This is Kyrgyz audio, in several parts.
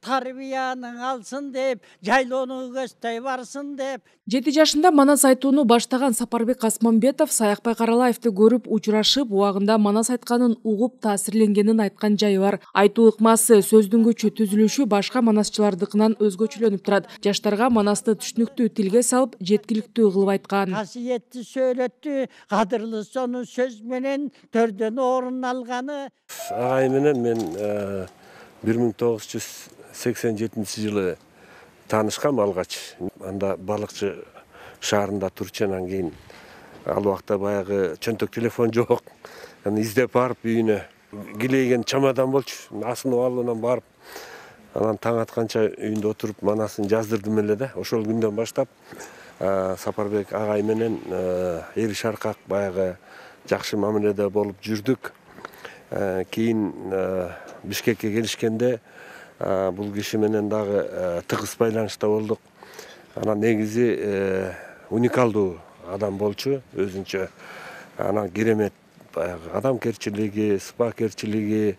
тарбияның алсын деп, жайлоону көздөй барсын деп. 7 жашында Манас айтууну баштаган Сапарбек Касмамбетов Саякбай Каралаевди көрүп, учурашып, убагында Манас айтканын угуп таасирленгенин айткан жайы бар. Айтуу ыкмасы, сөздүн көчү, түзүлүшү башка манасчылардыкынан өзгөчөлөнүп турат. Жаштарга Манасты түшүнүктүү тилге салып, жеткиликтүү кылып айткан. Касиетти сөйлөттү, кадырлуу сону сөз менен төрдөн орун алганы. Агай менен мен 1987 жылы таанышкам алгач. Анда балыкчы шаарында турчу, анан кийин ал убакта баягы чөнтөк телефон жок. Аны издеп барып үйүнө килейген чамадан болчу. Асынып алып барып, анан таң атканча үйүндө отуруп Манасын жаздырдым эле да. Ошол күндөн баштап Сапарбек агай менен эр шаркак баягы жакшы мамиледе болуп жүрдүк. Кийин Бишкекке келишкенде бул киши менен дагы тыгыз байланышта болдук. Анан негизи уникалдуу адам болчу, өзүнчө анан керемет баягы адамкерчилиги, сыпакерчилиги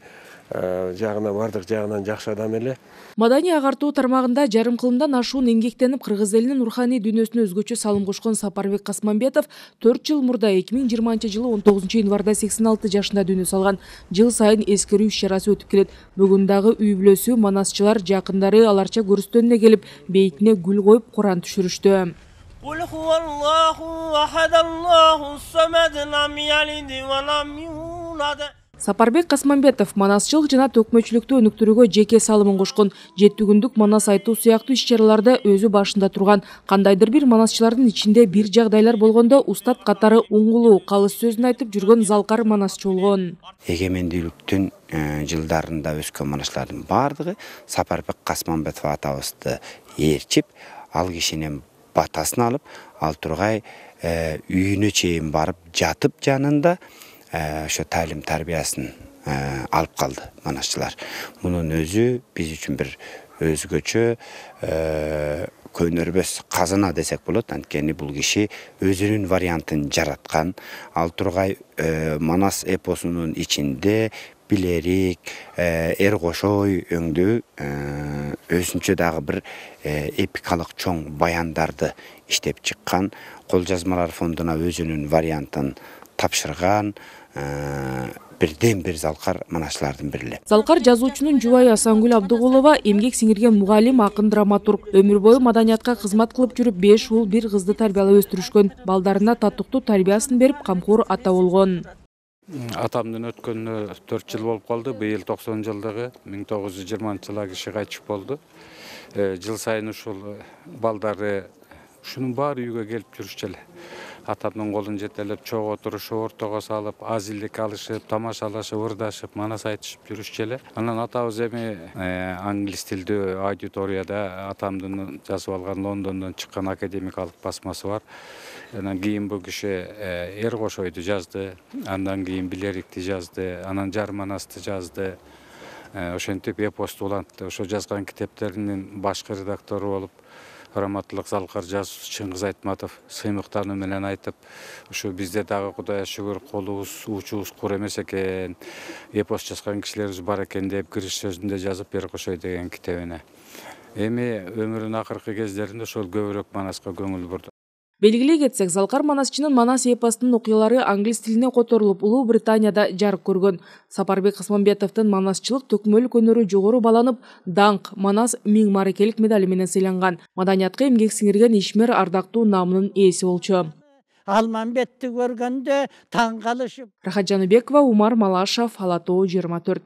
жагынан бардык жагынан жакшы адам эле. Маданий агартуу тармагында жарым кылымдан ашуун эмгектенип, кыргыз элинин руханий дүйнөсүнө өзгөчө салым кошкон Сапарбек Касмамбетов 4 жыл мурда 2020-жылы 19 январда 86 жашында дүйнө салган. Жыл сайын эскерүү иш-чарасы өтүп келет. Бүгүн дагы үй бүлөсү, манасчылар, жакындары аларча көрүстөнүнө келип, бейитине гүл коюп, Куран түшүрүштү. Сапарбек Касмамбетов манасчылык жана төкмөчүлүктү өнүктүрүүгө жеке салымын кошкон. 7 күндүк Манас айтуу сыяктуу иш-чараларда өзү башында турган. Кандайдыр бир манасчылардын ичинде бир жагдайлар болгондо устат катары уңгулуу, калыс сөзүн айтып жүргөн залкар манасчы болгон. Эгемендүүлүктүн жылдарында өскөн манасчылардын бардыгы Сапарбек Касмамбетов атабызды ээрчип, ал кишинин батасын алып, ал тургай үйүнө чейин барып жатып жанында ошо талим тарбиясын алып калды манасчылар. Мунун өзү биз үчүн бир өзгөчө көнөрбөс казына десек болот. Анткени бул киши өзүнүн вариантын жараткан. Ал тургай Манас эпосунун ичинде билерик, эр кошой өңдүү өзүнчө дагы бир эпикалык чоң баяндарды иштеп чыккан. Кол жазмалар фондуна өзүнүн вариантын тапшырган бирден бир залкар манасчылардын бири. Залкар жазуучунун жубайы Асангүл Абдыгулова эмгек сиңирген мугалим, акын, драматург. Өмүр бою маданиятка кызмат кылып жүрүп, 5 уул, 1 кызды тарбиялап өстүрүшкөн. Балдарына татыктуу тарбиясын берип, камкор ата болгон. Атамдын өткөнүнө 4 жыл болуп калды. Быйыл 90 жылдыгы 1920-жылы киши кайтып болду. Жыл сайын ушул балдары ушунун баары үйгө келип жүрүшчү эле. Атамдын колун жетелеп, чогуу отурушуп, ортого салып, азилдик алышып, тамашалашып, ырдашып, манас айтышып жүрүшчү эле. Анан атабыз эми англис тилдүү аудиторияда атамдын жазып алган Лондондон чыккан академикалык басмасы бар. Анан кийин бул киши эр кошойду жазды, андан кийин билерикти жазды, анан жар манасты жазды. Ошентип эпосту улантты. Ошо жазган китептеринин башкы редактору болуп, Раматтылык залкар жазуучу Чыңгыз Айтматов сыймыктануу менен айтып, ушу бизде дагы Кудайга шүгүр колубуз, уучубуз кур эмес экен, эпос жазган кишилерибиз бар экен деп кириш сөзүндө жазып эр кошой деген китебине. Эми өмүрүнүн акыркы кездеринде ошол көбүрөөк Манаска көңүл бурду. Белгилей кетсек, залкар манасчынын Манас эпосунун окуялары англис тилине которулуп, Улуу Британияда жарык көргөн. Сапарбек Касмамбетовдун манасчылык төкмөлүк өнөрү жогору баланып, даңк Манас миң мааракелик медали менен сыйланган. Маданиятка эмгек сиңирген ишмер ардактуу наамынын ээси болчу. Алмамбетти көргөндө таң калышып. Рахат Жаныбекова, Умар Малашев, Ала Тоо 24.